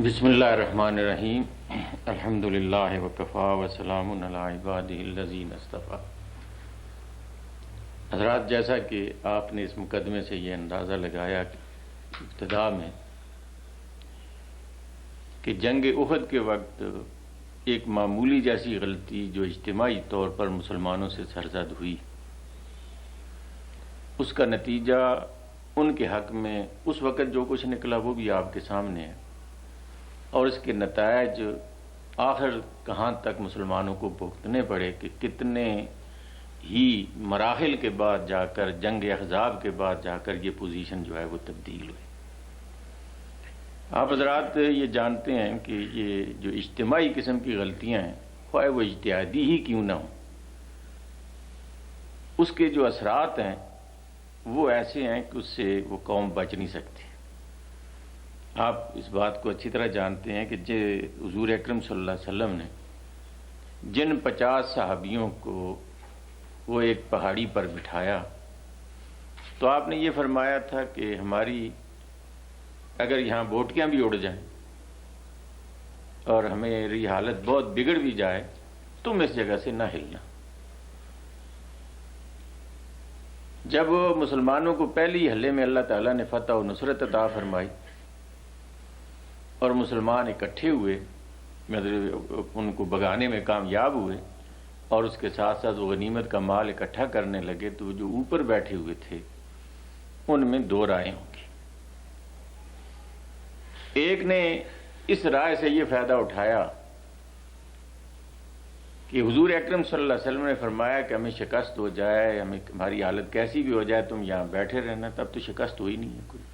بسم اللہ الرحمن الرحیم الحمدللہ وکفا وسلام علی عبادہ الذین اصطفیٰ۔ حضرات، جیسا کہ آپ نے اس مقدمے سے یہ اندازہ لگایا کہ ابتدا میں کہ جنگ احد کے وقت ایک معمولی جیسی غلطی جو اجتماعی طور پر مسلمانوں سے سرزد ہوئی، اس کا نتیجہ ان کے حق میں اس وقت جو کچھ نکلا وہ بھی آپ کے سامنے ہے، اور اس کے نتائج آخر کہاں تک مسلمانوں کو بھگتنے پڑے کہ کتنے ہی مراحل کے بعد جا کر جنگ احزاب کے بعد جا کر یہ پوزیشن جو ہے وہ تبدیل ہوئی۔ آپ حضرات یہ جانتے ہیں کہ یہ جو اجتماعی قسم کی غلطیاں ہیں، خواہ وہ اجتہادی ہی کیوں نہ ہوں، اس کے جو اثرات ہیں وہ ایسے ہیں کہ اس سے وہ قوم بچ نہیں سکتی۔ آپ اس بات کو اچھی طرح جانتے ہیں کہ حضور اکرم صلی اللہ علیہ وسلم نے جن 50 صحابیوں کو وہ ایک پہاڑی پر بٹھایا تو آپ نے یہ فرمایا تھا کہ ہماری اگر یہاں بوٹیاں بھی اڑ جائیں اور ہماری حالت بہت بگڑ بھی جائے تم اس جگہ سے نہ ہلنا۔ جب مسلمانوں کو پہلی حملے میں اللہ تعالیٰ نے فتح و نصرت عطا فرمائی اور مسلمان اکٹھے ہوئے، ان کو بھگانے میں کامیاب ہوئے اور اس کے ساتھ ساتھ وہ غنیمت کا مال اکٹھا کرنے لگے، تو جو اوپر بیٹھے ہوئے تھے ان میں دو رائے ہوں گی۔ ایک نے اس رائے سے یہ فائدہ اٹھایا کہ حضور اکرم صلی اللہ علیہ وسلم نے فرمایا کہ ہمیں شکست ہو جائے، ہماری حالت کیسی بھی ہو جائے، تم یہاں بیٹھے رہنا، تب تو شکست ہوئی نہیں ہے کوئی،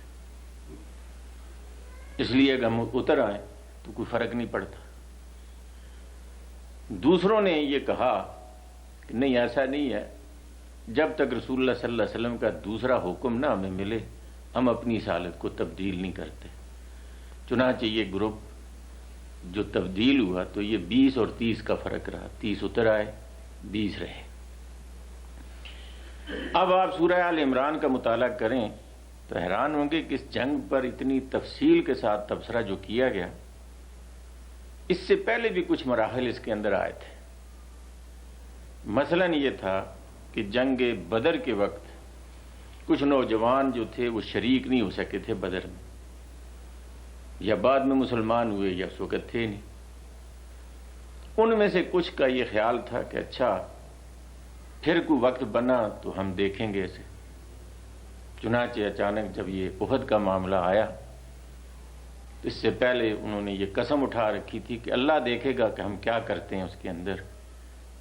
اس لیے اگر ہم اتر آئیں تو کوئی فرق نہیں پڑتا۔ دوسروں نے یہ کہا کہ نہیں، ایسا نہیں ہے، جب تک رسول اللہ صلی اللہ علیہ وسلم کا دوسرا حکم نہ ہمیں ملے ہم اپنی اس حالت کو تبدیل نہیں کرتے۔ چنانچہ یہ گروپ جو تبدیل ہوا تو یہ 20 اور 30 کا فرق رہا، 30 اتر آئے، 20 رہے۔ اب آپ سورہ آل عمران کا مطالعہ کریں تو حیران ہوں گے کہ اس جنگ پر اتنی تفصیل کے ساتھ تبصرہ جو کیا گیا، اس سے پہلے بھی کچھ مراحل اس کے اندر آئے تھے۔ مثلا یہ تھا کہ جنگ بدر کے وقت کچھ نوجوان جو تھے وہ شریک نہیں ہو سکے تھے بدر میں، یا بعد میں مسلمان ہوئے یا اس وقت تھے نہیں۔ ان میں سے کچھ کا یہ خیال تھا کہ اچھا پھر کوئی وقت بنا تو ہم دیکھیں گے اسے۔ چنانچہ اچانک جب یہ احد کا معاملہ آیا تو اس سے پہلے انہوں نے یہ قسم اٹھا رکھی تھی کہ اللہ دیکھے گا کہ ہم کیا کرتے ہیں اس کے اندر۔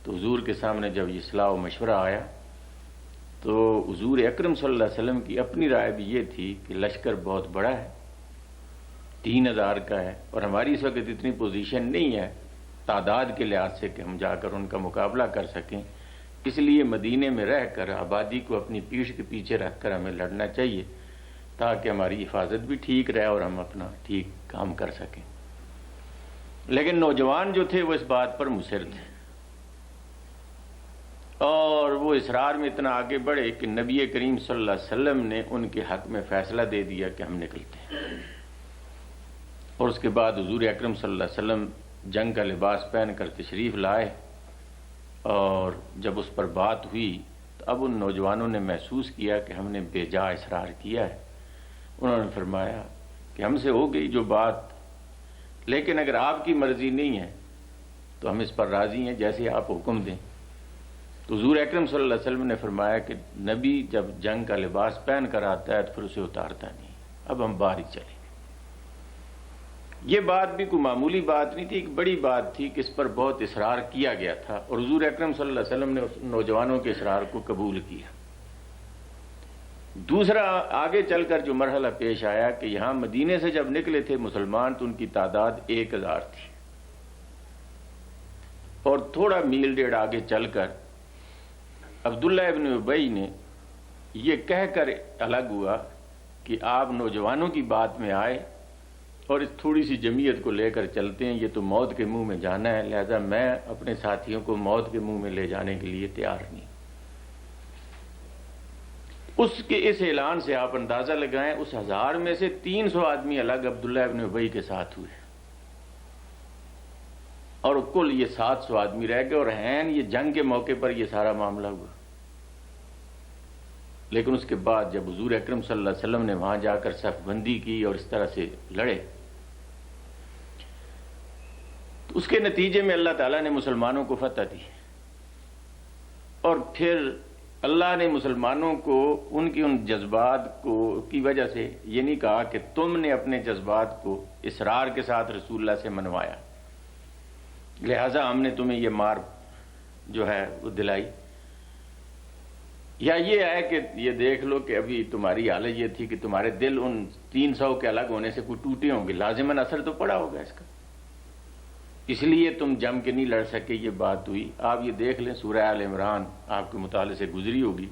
تو حضور کے سامنے جب یہ صلاح و مشورہ آیا تو حضور اکرم صلی اللہ علیہ وسلم کی اپنی رائے بھی یہ تھی کہ لشکر بہت بڑا ہے، 3000 کا ہے، اور ہماری اس وقت اتنی پوزیشن نہیں ہے تعداد کے لحاظ سے کہ ہم جا کر ان کا مقابلہ کر سکیں، اس لیے مدینے میں رہ کر آبادی کو اپنی پیٹھ کے پیچھے رکھ کر ہمیں لڑنا چاہیے تاکہ ہماری حفاظت بھی ٹھیک رہے اور ہم اپنا ٹھیک کام کر سکیں۔ لیکن نوجوان جو تھے وہ اس بات پر مصر تھے اور وہ اصرار میں اتنا آگے بڑھے کہ نبی کریم صلی اللہ علیہ وسلم نے ان کے حق میں فیصلہ دے دیا کہ ہم نکلتے ہیں، اور اس کے بعد حضور اکرم صلی اللہ علیہ وسلم جنگ کا لباس پہن کر تشریف لائے، اور جب اس پر بات ہوئی تو اب ان نوجوانوں نے محسوس کیا کہ ہم نے بے جا اصرار کیا ہے۔ انہوں نے فرمایا کہ ہم سے ہو گئی جو بات، لیکن اگر آپ کی مرضی نہیں ہے تو ہم اس پر راضی ہیں، جیسے آپ حکم دیں۔ تو حضور اکرم صلی اللہ علیہ وسلم نے فرمایا کہ نبی جب جنگ کا لباس پہن کر آتا ہے تو پھر اسے اتارتا نہیں، اب ہم باہر ہی چلیں۔ یہ بات بھی کوئی معمولی بات نہیں تھی، ایک بڑی بات تھی کہ اس پر بہت اصرار کیا گیا تھا، اور حضور اکرم صلی اللہ علیہ وسلم نے اس نوجوانوں کے اصرار کو قبول کیا۔ دوسرا آگے چل کر جو مرحلہ پیش آیا کہ یہاں مدینے سے جب نکلے تھے مسلمان تو ان کی تعداد 1000 تھی، اور تھوڑا میل ڈیڑھ آگے چل کر عبداللہ ابن ابی نے یہ کہہ کر الگ ہوا کہ آپ نوجوانوں کی بات میں آئے اور اس تھوڑی سی جمعیت کو لے کر چلتے ہیں، یہ تو موت کے منہ میں جانا ہے، لہذا میں اپنے ساتھیوں کو موت کے منہ میں لے جانے کے لیے تیار نہیں۔ اس کے اس اعلان سے آپ اندازہ لگائیں اس 1000 میں سے 300 آدمی الگ عبداللہ ابن ابی کے ساتھ ہوئے، اور کل یہ 700 آدمی رہ گئے، اور عین یہ جنگ کے موقع پر یہ سارا معاملہ ہوا۔ لیکن اس کے بعد جب حضور اکرم صلی اللہ علیہ وسلم نے وہاں جا کر صف بندی کی اور اس طرح سے لڑے، تو اس کے نتیجے میں اللہ تعالیٰ نے مسلمانوں کو فتح دی، اور پھر اللہ نے مسلمانوں کو ان جذبات کو کی وجہ سے یہ نہیں کہا کہ تم نے اپنے جذبات کو اصرار کے ساتھ رسول اللہ سے منوایا، لہذا ہم نے تمہیں یہ مار جو ہے وہ دلائی، یا یہ ہے کہ یہ دیکھ لو کہ ابھی تمہاری حالت یہ تھی کہ تمہارے دل ان 300 کے الگ ہونے سے کوئی ٹوٹے ہوں گے، لازماً اثر تو پڑا ہوگا اس کا، اس لیے تم جم کے نہیں لڑ سکے، یہ بات ہوئی۔ آپ یہ دیکھ لیں سورہ آل عمران آپ کے مطالعے سے گزری ہوگی،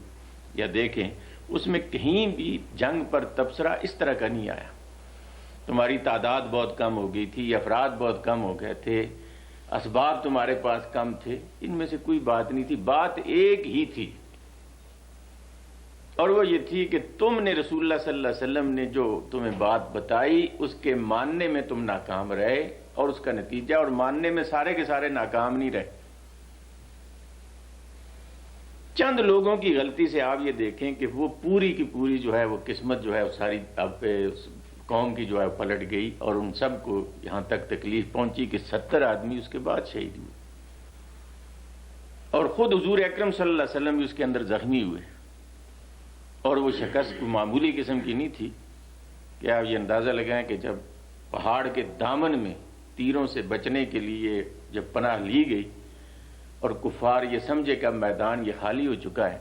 یا دیکھیں اس میں کہیں بھی جنگ پر تبصرہ اس طرح کا نہیں آیا۔ تمہاری تعداد بہت کم ہو گئی تھی، افراد بہت کم ہو گئے تھے، اسباب تمہارے پاس کم تھے، ان میں سے کوئی بات نہیں تھی، بات ایک ہی تھی، اور وہ یہ تھی کہ تم نے رسول اللہ صلی اللہ علیہ وسلم نے جو تمہیں بات بتائی اس کے ماننے میں تم ناکام رہے، اور اس کا نتیجہ، اور ماننے میں سارے کے سارے ناکام نہیں رہے۔ چند لوگوں کی غلطی سے آپ یہ دیکھیں کہ وہ پوری کی پوری جو ہے وہ قسمت جو ہے وہ ساری قوم کی جو ہے پلٹ گئی، اور ان سب کو یہاں تک تکلیف پہنچی کہ 70 آدمی اس کے بعد شہید ہوئے، اور خود حضور اکرم صلی اللہ علیہ وسلم بھی اس کے اندر زخمی ہوئے، اور وہ شکست کو معمولی قسم کی نہیں تھی کہ آپ یہ اندازہ لگائیں کہ جب پہاڑ کے دامن میں تیروں سے بچنے کے لیے جب پناہ لی گئی اور کفار یہ سمجھے کہ اب میدان یہ خالی ہو چکا ہے،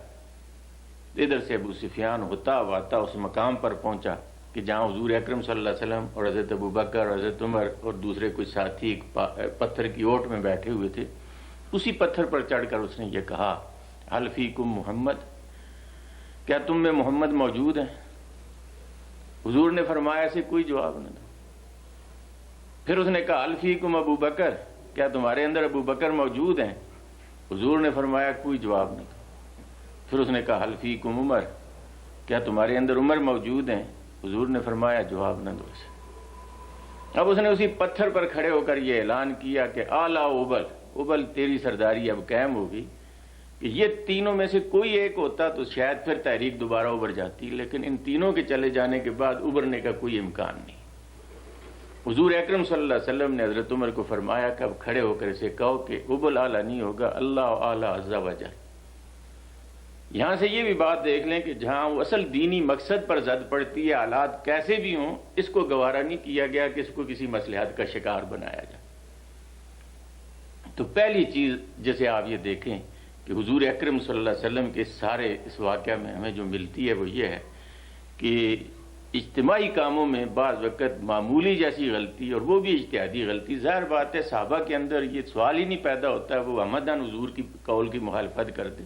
ادھر سے ابو سفیان ہوتا آتا اس مقام پر پہنچا کہ جہاں حضور اکرم صلی اللہ علیہ وسلم اور حضرت ابو بکر اور حضرت عمر اور دوسرے کوئی ساتھی ایک پتھر کی اوٹ میں بیٹھے ہوئے تھے، اسی پتھر پر چڑھ کر اس نے یہ کہا، ہل فیکم محمد، کیا تم میں محمد موجود ہیں؟ حضور نے فرمایا اسے کوئی جواب نہ دو۔ پھر اس نے کہا ہل فیکم ابو بکر، کیا تمہارے اندر ابو بکر موجود ہیں؟ حضور نے فرمایا کوئی جواب نہ دو۔ پھر اس نے کہا ہل فیکم عمر، کیا تمہارے اندر عمر موجود ہیں؟ حضور نے فرمایا جواب نہ دو اسے۔ اب اس نے اسی پتھر پر کھڑے ہو کر یہ اعلان کیا کہ اعلیٰ ابل، ابل تیری سرداری اب قائم ہوگی، کہ یہ تینوں میں سے کوئی ایک ہوتا تو شاید پھر تحریک دوبارہ ابھر جاتی، لیکن ان تینوں کے چلے جانے کے بعد ابھرنے کا کوئی امکان نہیں۔ حضور اکرم صلی اللہ علیہ وسلم نے حضرت عمر کو فرمایا کہ اب کھڑے ہو کر اسے کہو کہ ابل اعلیٰ نہیں ہوگا، اللہ اعلیٰ عز و جل۔ یہاں سے یہ بھی بات دیکھ لیں کہ جہاں وہ اصل دینی مقصد پر زد پڑتی ہے، حالات کیسے بھی ہوں، اس کو گوارا نہیں کیا گیا کہ اس کو کسی مصلحت کا شکار بنایا جائے۔ تو پہلی چیز جسے آپ یہ دیکھیں کہ حضور اکرم صلی اللہ علیہ وسلم کے سارے اس واقعہ میں ہمیں جو ملتی ہے وہ یہ ہے کہ اجتماعی کاموں میں بعض وقت معمولی جیسی غلطی، اور وہ بھی اجتہادی غلطی، ظاہر بات ہے صحابہ کے اندر یہ سوال ہی نہیں پیدا ہوتا ہے وہ عمدن حضور کی قول کی مخالفت کر دے۔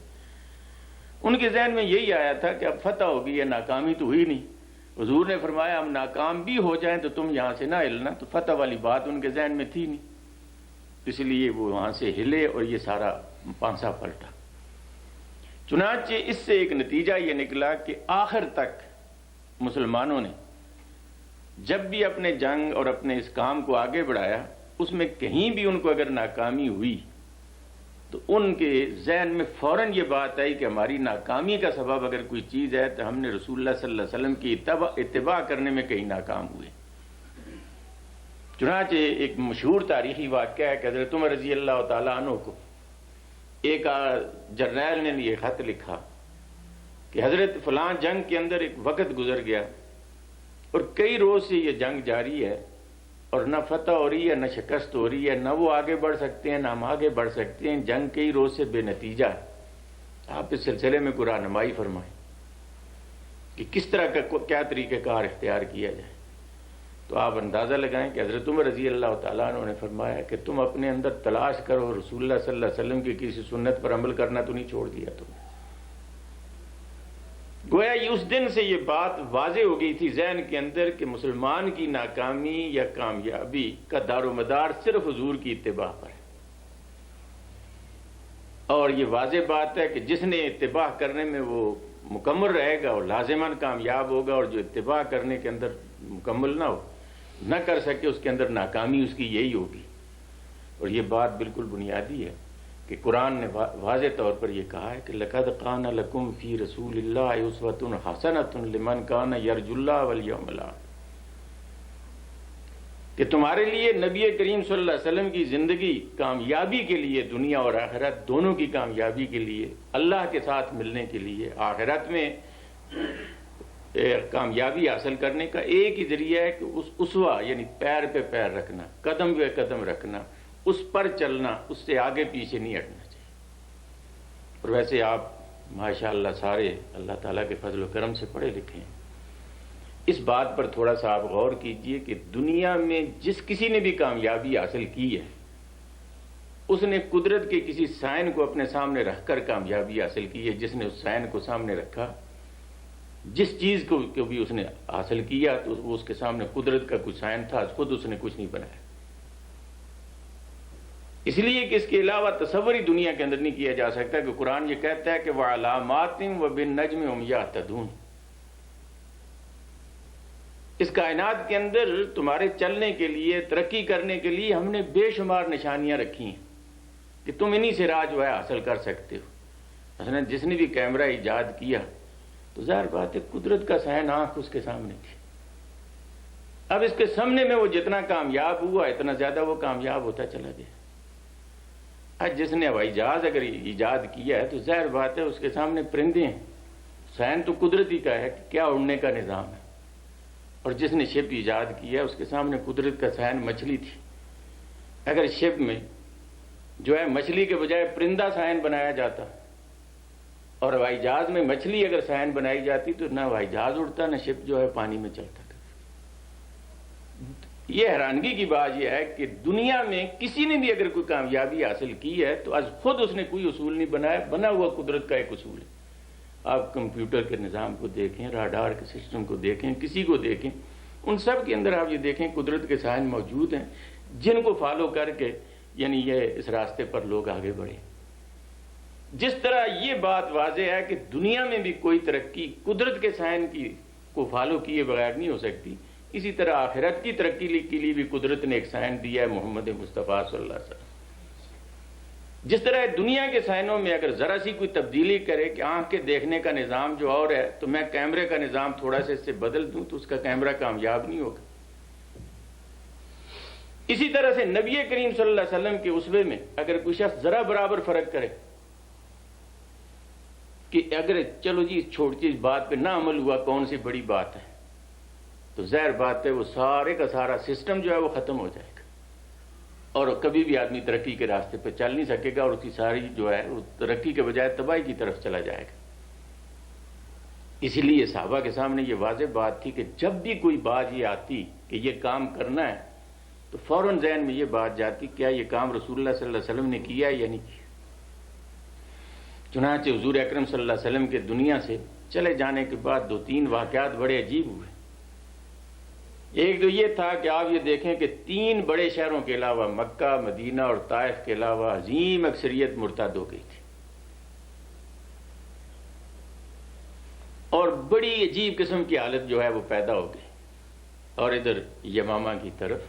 ان کے ذہن میں یہی آیا تھا کہ اب فتح ہوگی، یہ ناکامی تو ہوئی نہیں، حضور نے فرمایا ہم ناکام بھی ہو جائیں تو تم یہاں سے نہ ہلنا، تو فتح والی بات ان کے ذہن میں تھی نہیں، اس لیے وہ وہاں سے ہلے اور یہ سارا پانسا پلٹا۔ چنانچہ اس سے ایک نتیجہ یہ نکلا کہ آخر تک مسلمانوں نے جب بھی اپنے جنگ اور اپنے اس کام کو آگے بڑھایا، اس میں کہیں بھی ان کو اگر ناکامی ہوئی تو ان کے ذہن میں فوراً یہ بات آئی کہ ہماری ناکامی کا سبب اگر کوئی چیز ہے تو ہم نے رسول اللہ صلی اللہ علیہ وسلم کی اتباع کرنے میں کہیں ناکام ہوئے۔ چنانچہ ایک مشہور تاریخی واقعہ ہے کہ حضرت عمر رضی اللہ تعالیٰ عنہ کو ایک جرنیل نے یہ خط لکھا کہ حضرت فلاں جنگ کے اندر ایک وقت گزر گیا اور کئی روز سے یہ جنگ جاری ہے اور نہ فتح ہو رہی ہے، نہ شکست ہو رہی ہے، نہ وہ آگے بڑھ سکتے ہیں نہ ہم آگے بڑھ سکتے ہیں، جنگ کئی روز سے بے نتیجہ ہے۔ آپ اس سلسلے میں کوئی رہنمائی فرمائیں کہ کس طرح کا کیا طریقہ کار اختیار کیا جائے۔ تو آپ اندازہ لگائیں کہ حضرت عمر رضی اللہ تعالیٰ عنہ نے فرمایا کہ تم اپنے اندر تلاش کرو، رسول اللہ صلی اللہ علیہ وسلم کی کسی سنت پر عمل کرنا تو نہیں چھوڑ دیا تم نے۔ گویا یہ اس دن سے یہ بات واضح ہو گئی تھی ذہن کے اندر کہ مسلمان کی ناکامی یا کامیابی کا دار و مدار صرف حضور کی اتباع پر ہے، اور یہ واضح بات ہے کہ جس نے اتباع کرنے میں وہ مکمل رہے گا اور لازماً کامیاب ہوگا، اور جو اتباع کرنے کے اندر مکمل نہ کر سکے اس کے اندر ناکامی اس کی یہی ہوگی۔ اور یہ بات بالکل بنیادی ہے کہ قرآن نے واضح طور پر یہ کہا ہے کہ لَقَدْ كَانَ لَكُمْ فِي رَسُولِ اللَّهِ أُسْوَةٌ حَسَنَةٌ لِمَنْ كَانَ يَرْجُو اللَّهَ وَالْيَوْمَ الْآخِرَ، کہ تمہارے لیے نبی کریم صلی اللہ علیہ وسلم کی زندگی کامیابی کے لیے، دنیا اور آخرت دونوں کی کامیابی کے لیے، اللہ کے ساتھ ملنے کے لیے، آخرت میں کامیابی حاصل کرنے کا ایک ہی ذریعہ ہے کہ اس اسوہ یعنی پیر پہ پیر رکھنا، قدم پہ قدم رکھنا، اس پر چلنا، اس سے آگے پیچھے نہیں ہٹنا چاہیے۔ اور ویسے آپ ماشاءاللہ سارے اللہ تعالیٰ کے فضل و کرم سے پڑھے لکھے ہیں، اس بات پر تھوڑا سا آپ غور کیجئے کہ دنیا میں جس کسی نے بھی کامیابی حاصل کی ہے، اس نے قدرت کے کسی سائن کو اپنے سامنے رکھ کر کامیابی حاصل کی ہے۔ جس نے اس سائن کو سامنے رکھا، جس چیز کو بھی اس نے حاصل کیا، تو وہ اس کے سامنے قدرت کا کچھ سائن تھا، خود اس نے کچھ نہیں بنایا، اس لیے کہ اس کے علاوہ تصور ہی دنیا کے اندر نہیں کیا جا سکتا کہ قرآن یہ کہتا ہے کہ وَعَلَامَاتٍ وَبِالنَّجْمِ هُمْ يَهْتَدُونَ، اس کائنات کے اندر تمہارے چلنے کے لیے، ترقی کرنے کے لیے ہم نے بے شمار نشانیاں رکھی ہیں کہ تم انہی سے راہ جو ہے حاصل کر سکتے ہو۔ مثلا جس نے بھی کیمرہ ایجاد کیا تو ظاہر بات ہے قدرت کا سائن آنکھ اس کے سامنے تھی، اب اس کے سامنے میں وہ جتنا کامیاب ہوا اتنا زیادہ وہ کامیاب ہوتا چلا گیا۔ آج جس نے ہوائی جہاز اگر ایجاد کیا ہے تو ظاہر بات ہے اس کے سامنے پرندے ہیں، سائن تو قدرتی کا ہے کہ کیا اڑنے کا نظام ہے، اور جس نے شپ ایجاد کیا اس کے سامنے قدرت کا سائن مچھلی تھی۔ اگر شپ میں جو ہے مچھلی کے بجائے پرندہ سائن بنایا جاتا، اور ہوائی جہاز میں مچھلی اگر سائن بنائی جاتی تو نہ ہوائی جہاز اڑتا، نہ شپ جو ہے پانی میں چلتا۔ یہ حیرانگی کی بات یہ ہے کہ دنیا میں کسی نے بھی اگر کوئی کامیابی حاصل کی ہے تو آج خود اس نے کوئی اصول نہیں بنایا، بنا ہوا قدرت کا ایک اصول ہے۔ آپ کمپیوٹر کے نظام کو دیکھیں، راڈار کے سسٹم کو دیکھیں، کسی کو دیکھیں، ان سب کے اندر آپ یہ دیکھیں قدرت کے سائن موجود ہیں جن کو فالو کر کے یعنی یہ اس راستے پر لوگ آگے بڑھے۔ جس طرح یہ بات واضح ہے کہ دنیا میں بھی کوئی ترقی قدرت کے سائن کی کو فالو کیے بغیر نہیں ہو سکتی، اسی طرح آخرت کی ترقی کے لیے بھی قدرت نے ایک سائن دیا ہے، محمد مصطفیٰ صلی اللہ علیہ وسلم۔ جس طرح دنیا کے سائنوں میں اگر ذرا سی کوئی تبدیلی کرے کہ آنکھ کے دیکھنے کا نظام جو اور ہے تو میں کیمرے کا نظام تھوڑا سا اس سے بدل دوں تو اس کا کیمرہ کامیاب نہیں ہوگا۔ اسی طرح سے نبی کریم صلی اللہ علیہ وسلم کے اسوے میں اگر کوئی شخص ذرا برابر فرق کرے کہ اگر چلو جی چھوٹی بات پہ نہ عمل ہوا کون سی بڑی بات ہے، تو ظاہر بات ہے وہ سارے کا سارا سسٹم جو ہے وہ ختم ہو جائے گا، اور کبھی بھی آدمی ترقی کے راستے پہ چل نہیں سکے گا، اور اس کی ساری جو ہے وہ ترقی کے بجائے تباہی کی طرف چلا جائے گا۔ اسی لیے صحابہ کے سامنے یہ واضح بات تھی کہ جب بھی کوئی بات یہ آتی کہ یہ کام کرنا ہے تو فوراً ذہن میں یہ بات جاتی کیا یہ کام رسول اللہ صلی اللہ علیہ وسلم نے کیا یا نہیں کیا۔ چنانچہ حضور اکرم صلی اللہ علیہ وسلم کے دنیا سے چلے جانے کے بعد 2-3 واقعات بڑے عجیب ہوئے۔ ایک تو یہ تھا کہ آپ یہ دیکھیں کہ 3 بڑے شہروں کے علاوہ مکہ، مدینہ اور طائف کے علاوہ عظیم اکثریت مرتد ہو گئی تھی، اور بڑی عجیب قسم کی حالت جو ہے وہ پیدا ہو گئی۔ اور ادھر یمامہ کی طرف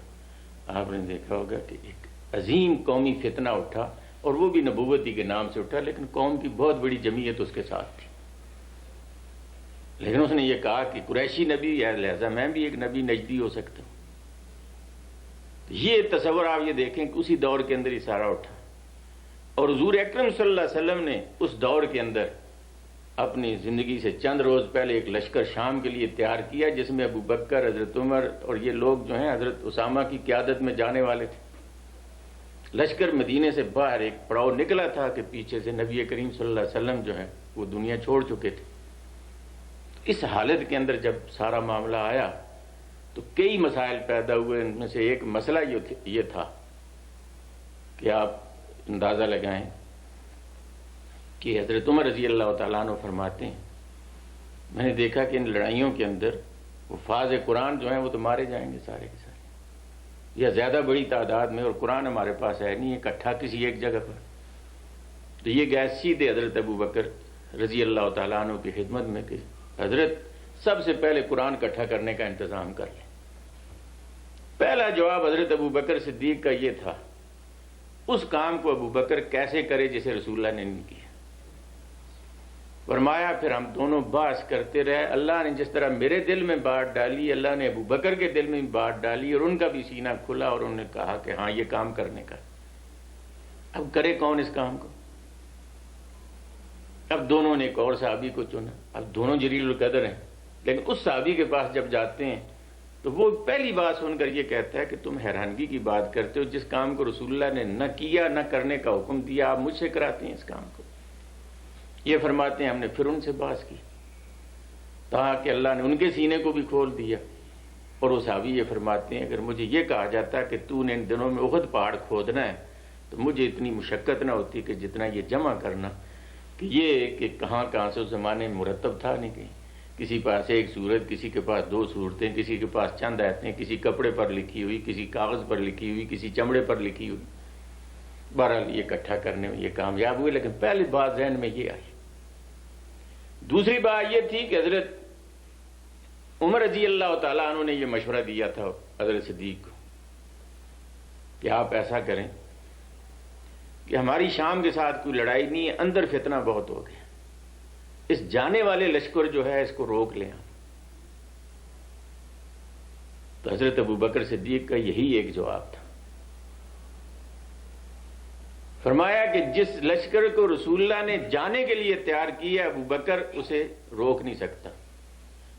آپ نے دیکھا ہوگا کہ ایک عظیم قومی فتنہ اٹھا، اور وہ بھی نبوتی کے نام سے اٹھا، لیکن قوم کی بہت بڑی جمعیت اس کے ساتھ تھی، لیکن اس نے یہ کہا کہ قریشی نبی ہے لہذا میں بھی ایک نبی نجدی ہو سکتا ہوں۔ یہ تصور آپ یہ دیکھیں کہ اسی دور کے اندر یہ سارا اٹھا، اور حضور اکرم صلی اللہ علیہ وسلم نے اس دور کے اندر اپنی زندگی سے چند روز پہلے ایک لشکر شام کے لیے تیار کیا جس میں ابو بکر، حضرت عمر اور یہ لوگ جو ہیں حضرت اسامہ کی قیادت میں جانے والے تھے۔ لشکر مدینے سے باہر ایک پڑاؤ نکلا تھا کہ پیچھے سے نبی کریم صلی اللہ علیہ وسلم جو ہے وہ دنیا چھوڑ چکے تھے۔ اس حالت کے اندر جب سارا معاملہ آیا تو کئی مسائل پیدا ہوئے، ان میں سے ایک مسئلہ یہ تھا کہ آپ اندازہ لگائیں کہ حضرت عمر رضی اللہ تعالیٰ عنہ فرماتے ہیں میں نے دیکھا کہ ان لڑائیوں کے اندر حفاظ قرآن جو ہیں وہ تو مارے جائیں گے سارے کے سارے، یا زیادہ بڑی تعداد میں، اور قرآن ہمارے پاس ہے نہیں اکٹھا کسی ایک جگہ پر، تو یہ گئے سیدھے حضرت ابو بکر رضی اللہ تعالیٰ عنہ کی خدمت میں کہ حضرت سب سے پہلے قرآن اکٹھا کرنے کا انتظام کر لیں۔ پہلا جواب حضرت ابو بکر صدیق کا یہ تھا اس کام کو ابو بکر کیسے کرے جسے رسول اللہ نے نہیں کیا۔ فرمایا پھر ہم دونوں بحث کرتے رہے، اللہ نے جس طرح میرے دل میں بات ڈالی اللہ نے ابو بکر کے دل میں بھی بات ڈالی، اور ان کا بھی سینہ کھلا اور انہوں نے کہا کہ ہاں یہ کام کرنے کا۔ اب کرے کون اس کام کو؟ اب دونوں نے ایک اور صحابی کو چنا۔ اب دونوں جلیل القدر ہیں، لیکن اس صحابی کے پاس جب جاتے ہیں تو وہ پہلی بات سن کر یہ کہتا ہے کہ تم حیرانگی کی بات کرتے ہو، جس کام کو رسول اللہ نے نہ کیا نہ کرنے کا حکم دیا، آپ مجھ سے کراتے ہیں اس کام کو۔ یہ فرماتے ہیں ہم نے پھر ان سے بحث کی تاکہ اللہ نے ان کے سینے کو بھی کھول دیا، اور وہ صحابی یہ فرماتے ہیں اگر مجھے یہ کہا جاتا کہ تو نے ان دنوں میں احد پہاڑ کھودنا ہے تو مجھے اتنی مشقت نہ ہوتی کہ جتنا یہ جمع کرنا، کہ یہ کہ کہاں کہاں سے اس زمانے میں مرتب تھا نہیں، کہیں کسی پاس ایک سورت، کسی کے پاس دو صورتیں، کسی کے پاس چند آیتیں، کسی کپڑے پر لکھی ہوئی، کسی کاغذ پر لکھی ہوئی، کسی چمڑے پر لکھی ہوئی۔ بہرحال یہ اکٹھا کرنے میں یہ کامیاب ہوئے، لیکن پہلی بات ذہن میں یہ آئی۔ دوسری بات یہ تھی کہ حضرت عمر رضی اللہ تعالیٰ عنہ نے یہ مشورہ دیا تھا حضرت صدیق کو کہ آپ ایسا کریں کہ ہماری شام کے ساتھ کوئی لڑائی نہیں ہے، اندر فتنہ بہت ہو گیا، اس جانے والے لشکر جو ہے اس کو روک لیں۔ تو حضرت ابو بکر صدیق کا یہی ایک جواب تھا، فرمایا کہ جس لشکر کو رسول اللہ نے جانے کے لیے تیار کیا ابو بکر اسے روک نہیں سکتا،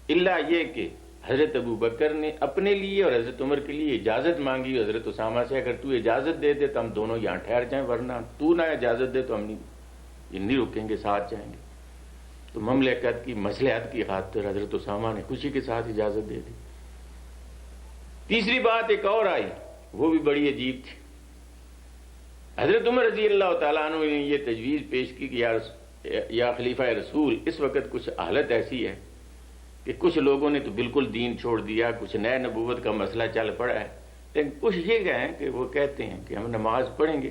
الا یہ کہ حضرت ابو بکر نے اپنے لیے اور حضرت عمر کے لیے اجازت مانگی حضرت اسامہ سے، اگر تو اجازت دے دے تو ہم دونوں یہاں ٹھہر جائیں، ورنہ تو نہ اجازت دے تو ہم نہیں رکیں گے، ساتھ جائیں گے۔ تو مملکت کی مصلحت کی خاطر حضرت اسامہ نے خوشی کے ساتھ اجازت دے دی۔ تیسری بات ایک اور آئی، وہ بھی بڑی عجیب تھی۔ حضرت عمر رضی اللہ تعالیٰ عنہ نے یہ تجویز پیش کی کہ یا خلیفہ رسول، اس وقت کچھ حالت ایسی ہے کہ کچھ لوگوں نے تو بالکل دین چھوڑ دیا، کچھ نئے نبوت کا مسئلہ چل پڑا ہے، لیکن کچھ یہ ہیں کہ وہ کہتے ہیں کہ ہم نماز پڑھیں گے،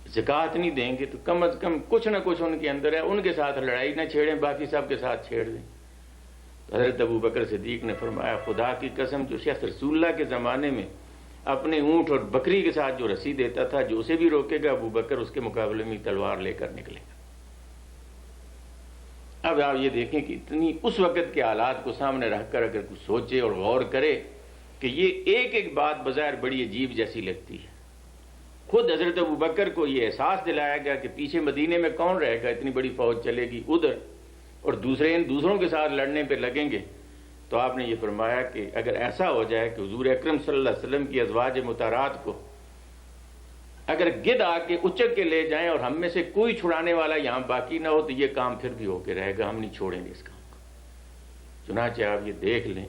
زکوٰۃ نہیں دیں گے، تو کم از کم کچھ نہ کچھ ان کے اندر ہے، ان کے ساتھ لڑائی نہ چھیڑیں، باقی سب کے ساتھ چھیڑ دیں۔ تو حضرت ابو بکر صدیق نے فرمایا خدا کی قسم، جو شخص رسول اللہ کے زمانے میں اپنے اونٹ اور بکری کے ساتھ جو رسی دیتا تھا، جو اسے بھی روکے گا ابو بکر اس کے مقابلے میں تلوار لے کر نکلے گا۔ اب آپ یہ دیکھیں کہ اتنی اس وقت کے حالات کو سامنے رکھ کر اگر کچھ سوچے اور غور کرے کہ یہ ایک ایک بات بظاہر بڑی عجیب جیسی لگتی ہے، خود حضرت ابو بکر کو یہ احساس دلایا گیا کہ پیچھے مدینے میں کون رہے گا، اتنی بڑی فوج چلے گی ادھر، اور دوسروں کے ساتھ لڑنے پہ لگیں گے۔ تو آپ نے یہ فرمایا کہ اگر ایسا ہو جائے کہ حضور اکرم صلی اللہ علیہ وسلم کی ازواج مطہرات کو اگر گد آ کے اچک کے لے جائیں اور ہم میں سے کوئی چھڑانے والا یہاں باقی نہ ہو تو یہ کام پھر بھی ہو کے رہے گا، ہم نہیں چھوڑیں گے اس کام کو۔ چنانچہ آپ یہ دیکھ لیں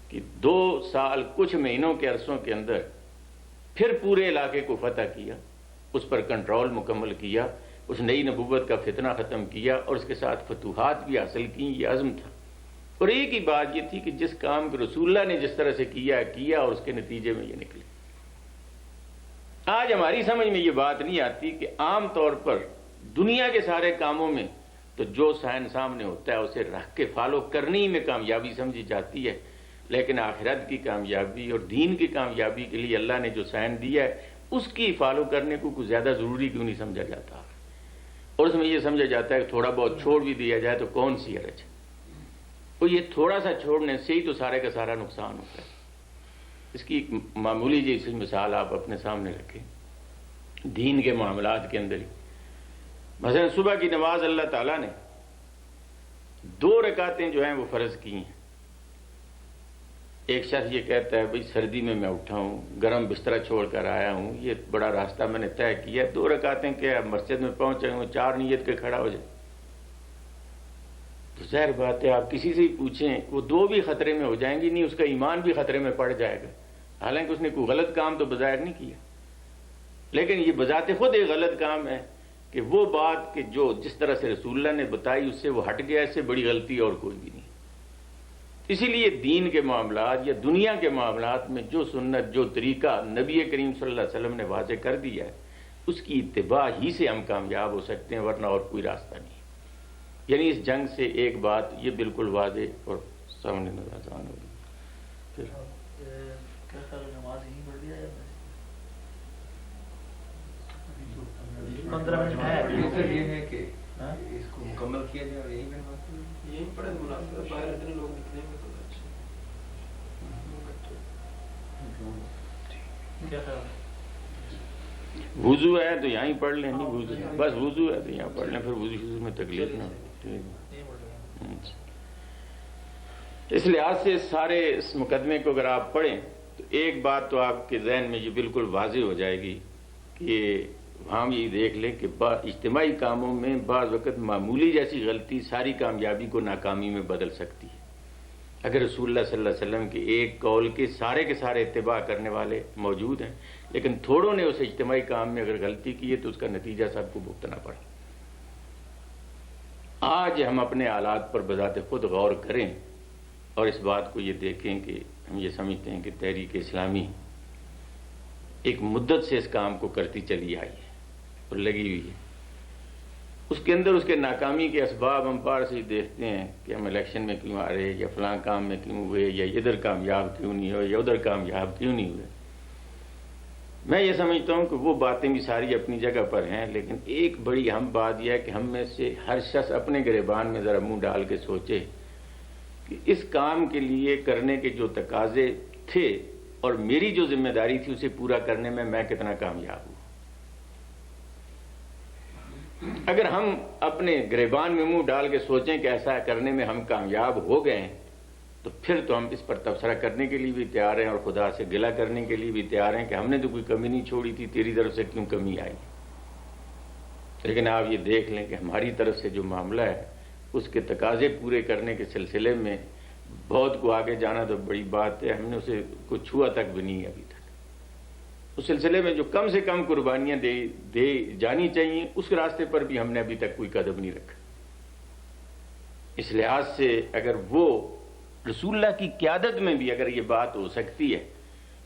کہ 2 سال کچھ مہینوں کے عرصوں کے اندر پھر پورے علاقے کو فتح کیا، اس پر کنٹرول مکمل کیا، اس نئی نبوت کا فتنہ ختم کیا، اور اس کے ساتھ فتوحات بھی حاصل کی۔ یہ عزم تھا، اور ایک ہی بات یہ تھی کہ جس کام کو رسول اللہ نے جس طرح سے کیا اور اس کے نتیجے میں یہ نکلے۔ آج ہماری سمجھ میں یہ بات نہیں آتی کہ عام طور پر دنیا کے سارے کاموں میں تو جو سائن سامنے ہوتا ہے اسے رکھ کے فالو کرنے میں کامیابی سمجھی جاتی ہے، لیکن آخرت کی کامیابی اور دین کی کامیابی کے لیے اللہ نے جو سائن دیا ہے اس کی فالو کرنے کو کچھ زیادہ ضروری کیوں نہیں سمجھا جاتا، اور اس میں یہ سمجھا جاتا ہے کہ تھوڑا بہت چھوڑ بھی دیا جائے تو کون سی حرج ہے، اور یہ تھوڑا سا چھوڑنے سے ہی تو سارے کا سارا نقصان ہوتا ہے۔ اس کی ایک معمولی جیسی مثال آپ اپنے سامنے رکھیں دین کے معاملات کے اندر ہی۔ مثلا صبح کی نماز اللہ تعالیٰ نے 2 رکعتیں جو ہیں وہ فرض کی ہیں۔ ایک شخص یہ کہتا ہے بھئی سردی میں اٹھا ہوں، گرم بستر چھوڑ کر آیا ہوں، یہ بڑا راستہ میں نے طے کیا، 2 رکعتیں کیا مسجد میں پہنچے ہوں، 4 نیت کے کھڑا ہو جائے۔ تو ظاہر بات ہے آپ کسی سے ہی پوچھیں وہ 2 بھی خطرے میں ہو جائیں گی، نہیں اس کا ایمان بھی خطرے میں پڑ جائے گا، حالانکہ اس نے کوئی غلط کام تو بظاہر نہیں کیا، لیکن یہ بذات خود ایک غلط کام ہے کہ وہ بات کہ جو جس طرح سے رسول اللہ نے بتائی اس سے وہ ہٹ گیا، اس سے بڑی غلطی اور کوئی بھی نہیں۔ اسی لیے دین کے معاملات یا دنیا کے معاملات میں جو سنت، جو طریقہ نبی کریم صلی اللہ علیہ وسلم نے واضح کر دیا ہے اس کی اتباع ہی سے ہم کامیاب ہو سکتے ہیں، ورنہ اور کوئی راستہ نہیں۔ یعنی اس جنگ سے ایک بات یہ بالکل واضح اور سامنے نظر آنے والی۔ 15 منٹ ہے. یہ ہے کہ اس کو مکمل کیا جائے اور یہی پڑھے مناسب ہے. باہر اتنے لوگ نکلیں گے تو اچھا. کیا خیال؟ وضو ہے تو یہاں ہی پڑھ لیں. نہیں وضو بس وضو ہے تو یہاں پڑھ لیں, پھر وضو شضو میں تکلیف نہ ہو. اس لحاظ سے سارے اس مقدمے کو اگر آپ پڑھیں تو ایک بات تو آپ کے ذہن میں یہ بالکل واضح ہو جائے گی کہ ہم یہ دیکھ لیں کہ اجتماعی کاموں میں بعض وقت معمولی جیسی غلطی ساری کامیابی کو ناکامی میں بدل سکتی ہے. اگر رسول اللہ صلی اللہ علیہ وسلم کے ایک قول کے سارے اتباع کرنے والے موجود ہیں, لیکن تھوڑوں نے اس اجتماعی کام میں اگر غلطی کی ہے تو اس کا نتیجہ سب کو بھگتنا پڑا. آج ہم اپنے حالات پر بذات خود غور کریں اور اس بات کو یہ دیکھیں کہ ہم یہ سمجھتے ہیں کہ تحریک اسلامی ایک مدت سے اس کام کو کرتی چلی آئی ہے اور لگی ہوئی ہے. اس کے اندر اس کے ناکامی کے اسباب ہم باہر سے ہی دیکھتے ہیں کہ ہم الیکشن میں کیوں آ رہے, یا فلاں کام میں کیوں ہوئے, یا ادھر کامیاب کیوں نہیں ہوئے, یا ادھر کامیاب کیوں نہیں ہوئے. میں یہ سمجھتا ہوں کہ وہ باتیں بھی ساری اپنی جگہ پر ہیں, لیکن ایک بڑی اہم بات یہ ہے کہ ہم میں سے ہر شخص اپنے گریبان میں ذرا منہ ڈال کے سوچے کہ اس کام کے لیے کرنے کے جو تقاضے تھے اور میری جو ذمہ داری تھی اسے پورا کرنے میں کتنا کامیاب ہوں. اگر ہم اپنے گریبان میں منہ ڈال کے سوچیں کہ ایسا کرنے میں ہم کامیاب ہو گئے ہیں تو پھر تو ہم اس پر تبصرہ کرنے کے لیے بھی تیار ہیں اور خدا سے گلہ کرنے کے لیے بھی تیار ہیں کہ ہم نے تو کوئی کمی نہیں چھوڑی تھی, تیری طرف سے کیوں کمی آئی. لیکن آپ یہ دیکھ لیں کہ ہماری طرف سے جو معاملہ ہے اس کے تقاضے پورے کرنے کے سلسلے میں بہت کو آگے جانا تو بڑی بات ہے, ہم نے اسے کچھ چھوا تک بھی نہیں ابھی تک. اس سلسلے میں جو کم سے کم قربانیاں دے جانی چاہیے اس راستے پر بھی ہم نے ابھی تک کوئی قدم نہیں رکھا. اس لحاظ سے اگر وہ رسول اللہ کی قیادت میں بھی اگر یہ بات ہو سکتی ہے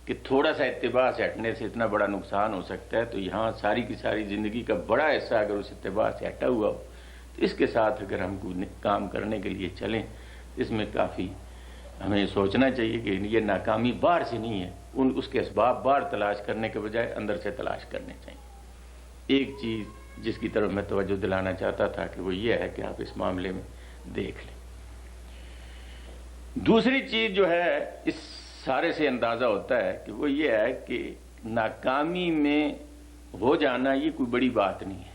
کہ تھوڑا سا اتباع سے ہٹنے سے اتنا بڑا نقصان ہو سکتا ہے, تو یہاں ساری کی ساری زندگی کا بڑا حصہ اگر اس اتباع سے ہٹا ہوا ہو تو اس کے ساتھ اگر ہم کوئی کام کرنے کے لیے چلیں اس میں کافی ہمیں سوچنا چاہیے کہ یہ ناکامی باہر سے نہیں ہے, اس کے اسباب باہر تلاش کرنے کے بجائے اندر سے تلاش کرنے چاہیے. ایک چیز جس کی طرف میں توجہ دلانا چاہتا تھا کہ وہ یہ ہے کہ آپ اس معاملے میں دیکھ لیں. دوسری چیز جو ہے اس سارے سے اندازہ ہوتا ہے کہ وہ یہ ہے کہ ناکامی میں ہو جانا یہ کوئی بڑی بات نہیں ہے,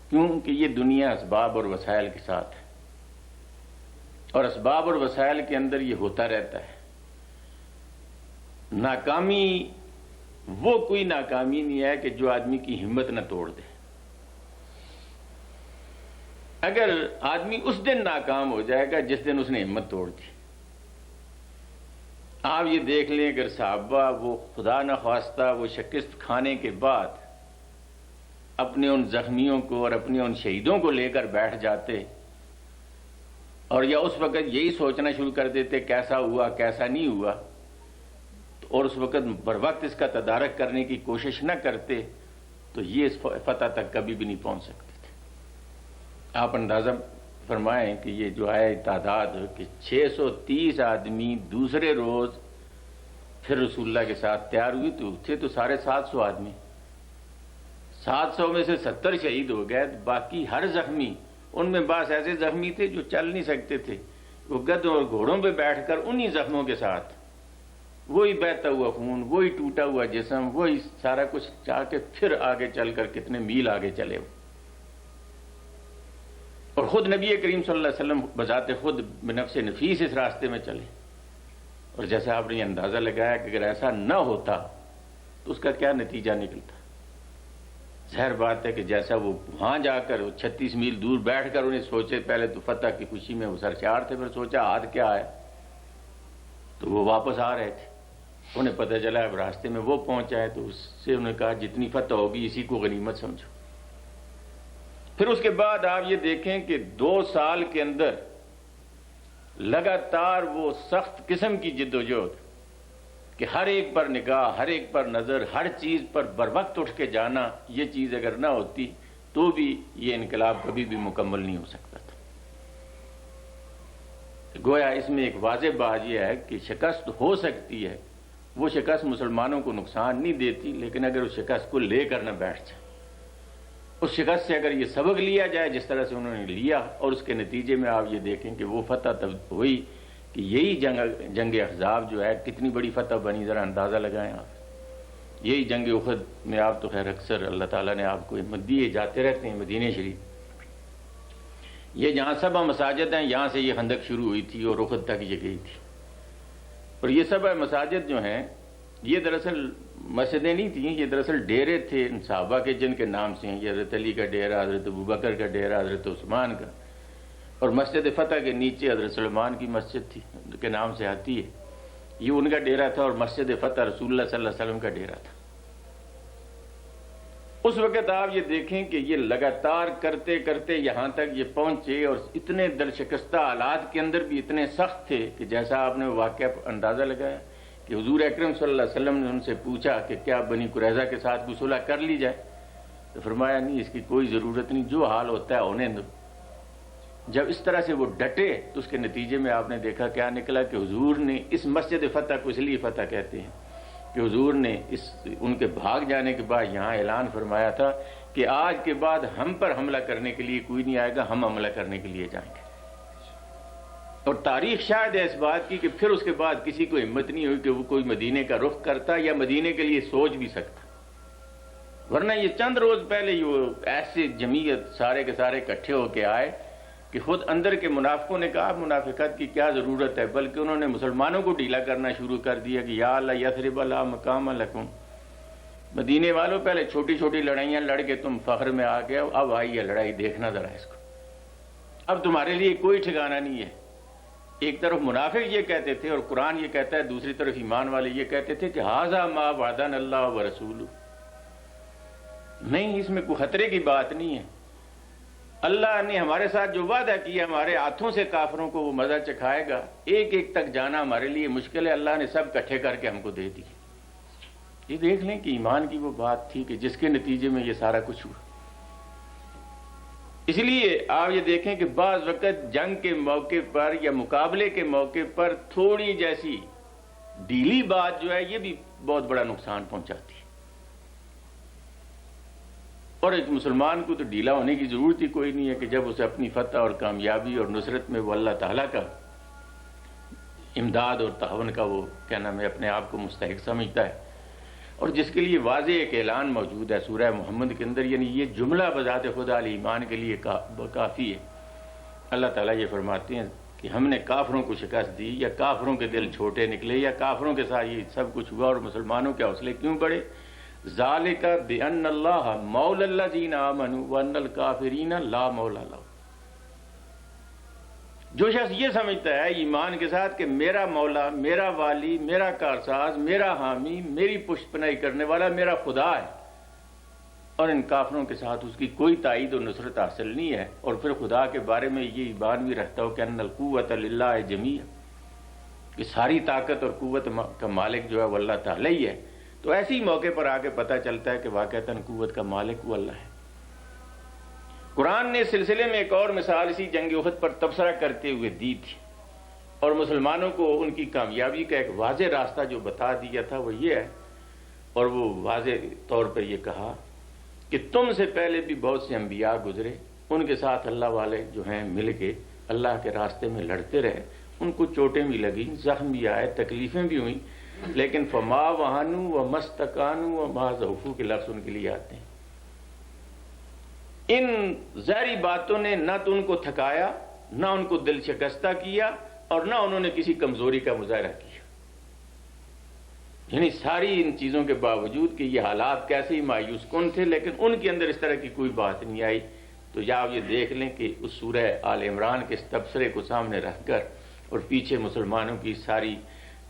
کیونکہ یہ دنیا اسباب اور وسائل کے ساتھ ہے اور اسباب اور وسائل کے اندر یہ ہوتا رہتا ہے. ناکامی وہ کوئی ناکامی نہیں ہے کہ جو آدمی کی ہمت نہ توڑ دے. اگر آدمی اس دن ناکام ہو جائے گا جس دن اس نے ہمت توڑ دی. آپ یہ دیکھ لیں اگر صحابہ وہ خدا نخواستہ وہ شکست کھانے کے بعد اپنے ان زخمیوں کو اور اپنے ان شہیدوں کو لے کر بیٹھ جاتے اور یا اس وقت یہی سوچنا شروع کر دیتے کیسا ہوا کیسا نہیں ہوا, اور اس وقت بر وقت اس کا تدارک کرنے کی کوشش نہ کرتے تو یہ اس فتح تک کبھی بھی نہیں پہنچ سکتے تھے. آپ اندازہ فرمائیں کہ یہ جو ہے تعداد کہ 630 آدمی دوسرے روز پھر رسول اللہ کے ساتھ تیار ہوئی تو تھے تو 750 آدمی, 700 میں سے 70 شہید ہو گئے. باقی ہر زخمی, ان میں بعض ایسے زخمی تھے جو چل نہیں سکتے تھے, وہ گدھوں اور گھوڑوں پہ بیٹھ کر انہی زخموں کے ساتھ وہی بہتا ہوا خون, وہی ٹوٹا ہوا جسم, وہی سارا کچھ چاہ کے پھر آگے چل کر کتنے میل آگے چلے وہ. اور خود نبی کریم صلی اللہ علیہ وسلم بذات خود بنفس نفیس اس راستے میں چلے. اور جیسا آپ نے یہ اندازہ لگایا کہ اگر ایسا نہ ہوتا تو اس کا کیا نتیجہ نکلتا. ظاہر بات ہے کہ جیسا وہ وہاں جا کر 36 میل دور بیٹھ کر انہیں سوچے, پہلے تو فتح کی خوشی میں وہ سرشار تھے, پھر سوچا ہاتھ کیا ہے, تو وہ واپس آ رہے تھے. انہیں پتہ چلا اب راستے میں وہ پہنچا ہے تو اس سے انہوں نے کہا جتنی فتح ہوگی اسی کو غنیمت سمجھو. پھر اس کے بعد آپ یہ دیکھیں کہ 2 سال کے اندر لگاتار وہ سخت قسم کی جدوجہد کہ ہر ایک پر نگاہ, ہر ایک پر نظر, ہر چیز پر بر وقت اٹھ کے جانا, یہ چیز اگر نہ ہوتی تو بھی یہ انقلاب کبھی بھی مکمل نہیں ہو سکتا تھا. گویا اس میں ایک واضح بات یہ ہے کہ شکست ہو سکتی ہے, وہ شکست مسلمانوں کو نقصان نہیں دیتی, لیکن اگر اس شکست کو لے کر نہ بیٹھ جائے اس شکست سے اگر یہ سبق لیا جائے جس طرح سے انہوں نے لیا، اور اس کے نتیجے میں آپ یہ دیکھیں کہ وہ فتح تب ہوئی کہ یہی جنگ احزاب جو ہے کتنی بڑی فتح بنی، ذرا اندازہ لگائیں آپ۔ یہی جنگ احد میں آپ تو خیر اکثر اللہ تعالیٰ نے آپ کو ہمت دی، جاتے رہتے ہیں مدینہ شریف، یہ جہاں سبع مساجد ہیں یہاں سے یہ خندق شروع ہوئی تھی اور احد تک یہ گئی تھی۔ اور یہ سبع مساجد جو ہیں یہ دراصل مسجدیں نہیں تھیں، یہ دراصل ڈیرے تھے ان صحابہ کے جن کے نام سے ہیں، یہ حضرت علی کا ڈیرہ، حضرت ابوبکر کا ڈیرہ، حضرت عثمان کا، اور مسجد فتح کے نیچے حضرت سلمان کی مسجد تھی کے نام سے آتی ہے، یہ ان کا ڈیرہ تھا، اور مسجد فتح رسول اللہ صلی اللہ علیہ وسلم کا ڈیرہ تھا۔ اس وقت آپ یہ دیکھیں کہ یہ لگاتار کرتے کرتے یہاں تک یہ پہنچے، اور اتنے درشکستہ حالات کے اندر بھی اتنے سخت تھے کہ جیسا آپ نے واقعہ اندازہ لگایا کہ حضور اکرم صلی اللہ علیہ وسلم نے ان سے پوچھا کہ کیا بنی قریظہ کے ساتھ کوئی صلح کر لی جائے، تو فرمایا نہیں، اس کی کوئی ضرورت نہیں، جو حال ہوتا ہے ہونے دو۔ جب اس طرح سے وہ ڈٹے تو اس کے نتیجے میں آپ نے دیکھا کیا نکلا کہ حضور نے اس مسجد فتح کو اس لیے فتح کہتے ہیں کہ حضور نے ان کے بھاگ جانے کے بعد یہاں اعلان فرمایا تھا کہ آج کے بعد ہم پر حملہ کرنے کے لیے کوئی نہیں آئے گا، ہم حملہ کرنے کے لیے جائیں گے۔ اور تاریخ شاید ہے اس بات کی کہ پھر اس کے بعد کسی کو ہمت نہیں ہوئی کہ وہ کوئی مدینے کا رخ کرتا یا مدینے کے لیے سوچ بھی سکتا، ورنہ یہ چند روز پہلے یہ ایسے جمعیت سارے کے سارے اکٹھے ہو کے آئے کہ خود اندر کے منافقوں نے کہا منافقت کی کیا ضرورت ہے، بلکہ انہوں نے مسلمانوں کو ڈھیلا کرنا شروع کر دیا کہ یا اللہ یثرب لا مقام لکم، مدینے والوں پہلے چھوٹی چھوٹی لڑائیاں لڑ کے تم فخر میں آ گئے، اب آئی ہے لڑائی، دیکھنا ذرا اس کو، اب تمہارے لیے کوئی ٹھکانہ نہیں ہے۔ ایک طرف منافق یہ کہتے تھے اور قرآن یہ کہتا ہے، دوسری طرف ایمان والے یہ کہتے تھے کہ ھذا ما وعدنا اللہ ورسولہ، نہیں اس میں کوئی خطرے کی بات نہیں ہے، اللہ نے ہمارے ساتھ جو وعدہ کیا ہمارے ہاتھوں سے کافروں کو وہ مزہ چکھائے گا، ایک ایک تک جانا ہمارے لیے مشکل ہے، اللہ نے سب اکٹھے کر کے ہم کو دے دی۔ یہ دیکھ لیں کہ ایمان کی وہ بات تھی کہ جس کے نتیجے میں یہ سارا کچھ ہوا۔ اس لیے آپ یہ دیکھیں کہ بعض وقت جنگ کے موقع پر یا مقابلے کے موقع پر تھوڑی جیسی ڈھیلی بات جو ہے یہ بھی بہت بڑا نقصان پہنچاتی ہے، اور ایک مسلمان کو تو ڈھیلا ہونے کی ضرورت ہی کوئی نہیں ہے کہ جب اسے اپنی فتح اور کامیابی اور نصرت میں وہ اللہ تعالیٰ کا امداد اور تعاون کا وہ کیا نام ہے اپنے آپ کو مستحق سمجھتا ہے، اور جس کے لیے واضح ایک اعلان موجود ہے سورہ محمد کے اندر، یعنی یہ جملہ بذات خدا علی ایمان کے لیے کافی ہے۔ اللہ تعالیٰ یہ فرماتے ہیں کہ ہم نے کافروں کو شکست دی، یا کافروں کے دل چھوٹے نکلے، یا کافروں کے ساتھ یہ سب کچھ ہوا اور مسلمانوں کے حوصلے کیوں بڑھے؟ ذالک بان اللہ مولا الذین آمنوا وان الکافرین لا مولا لهم۔ جو شخص یہ سمجھتا ہے ایمان کے ساتھ کہ میرا مولا، میرا والی، میرا کارساز، میرا حامی، میری پشت پناہی کرنے والا میرا خدا ہے، اور ان کافروں کے ساتھ اس کی کوئی تائید و نصرت حاصل نہیں ہے، اور پھر خدا کے بارے میں یہ ایمان بھی رکھتا ہو کہ ان القوت للہ جمیعا، کہ ساری طاقت اور قوت کا مالک جو ہے وہ اللہ تعالیٰ ہی ہے، تو ایسی موقع پر آ کے پتہ چلتا ہے کہ واقعتاً قوت کا مالک وہ اللہ ہے۔ قرآن نے اس سلسلے میں ایک اور مثال اسی جنگ احد پر تبصرہ کرتے ہوئے دی تھی، اور مسلمانوں کو ان کی کامیابی کا ایک واضح راستہ جو بتا دیا تھا وہ یہ ہے، اور وہ واضح طور پر یہ کہا کہ تم سے پہلے بھی بہت سے انبیاء گزرے، ان کے ساتھ اللہ والے جو ہیں مل کے اللہ کے راستے میں لڑتے رہے، ان کو چوٹیں بھی لگیں، زخم بھی آئے، تکلیفیں بھی ہوئیں، لیکن فما وہانوا وما استکانوا وما ضعفوا کے لفظ ان کے لیے آتے ہیں۔ ان ظاہری باتوں نے نہ تو ان کو تھکایا، نہ ان کو دل شکستہ کیا، اور نہ انہوں نے کسی کمزوری کا مظاہرہ کیا، یعنی ساری ان چیزوں کے باوجود کہ یہ حالات کیسے ہی مایوس کن تھے، لیکن ان کے اندر اس طرح کی کوئی بات نہیں آئی۔ تو یا آپ یہ دیکھ لیں کہ اس سورہ آل عمران کے اس تبصرے کو سامنے رکھ کر اور پیچھے مسلمانوں کی ساری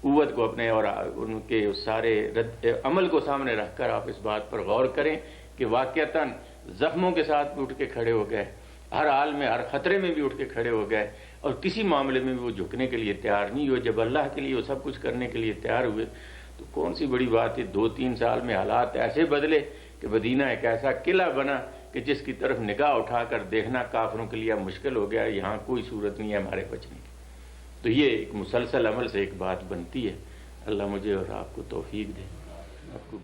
قوت کو اپنے اور ان کے سارے رد عمل کو سامنے رکھ کر آپ اس بات پر غور کریں کہ واقعتاً زخموں کے ساتھ بھی اٹھ کے کھڑے ہو گئے، ہر حال میں ہر خطرے میں بھی اٹھ کے کھڑے ہو گئے، اور کسی معاملے میں بھی وہ جھکنے کے لیے تیار نہیں ہوئے۔ جب اللہ کے لیے وہ سب کچھ کرنے کے لیے تیار ہوئے تو کون سی بڑی بات ہے، 2-3 سال میں حالات ایسے بدلے کہ مدینہ ایک ایسا قلعہ بنا کہ جس کی طرف نگاہ اٹھا کر دیکھنا کافروں کے لیے مشکل ہو گیا، یہاں کوئی صورت نہیں ہے ہمارے بچنے کی۔ تو یہ ایک مسلسل عمل سے ایک بات بنتی ہے۔ اللہ مجھے اور آپ کو توفیق دے۔ آپ کو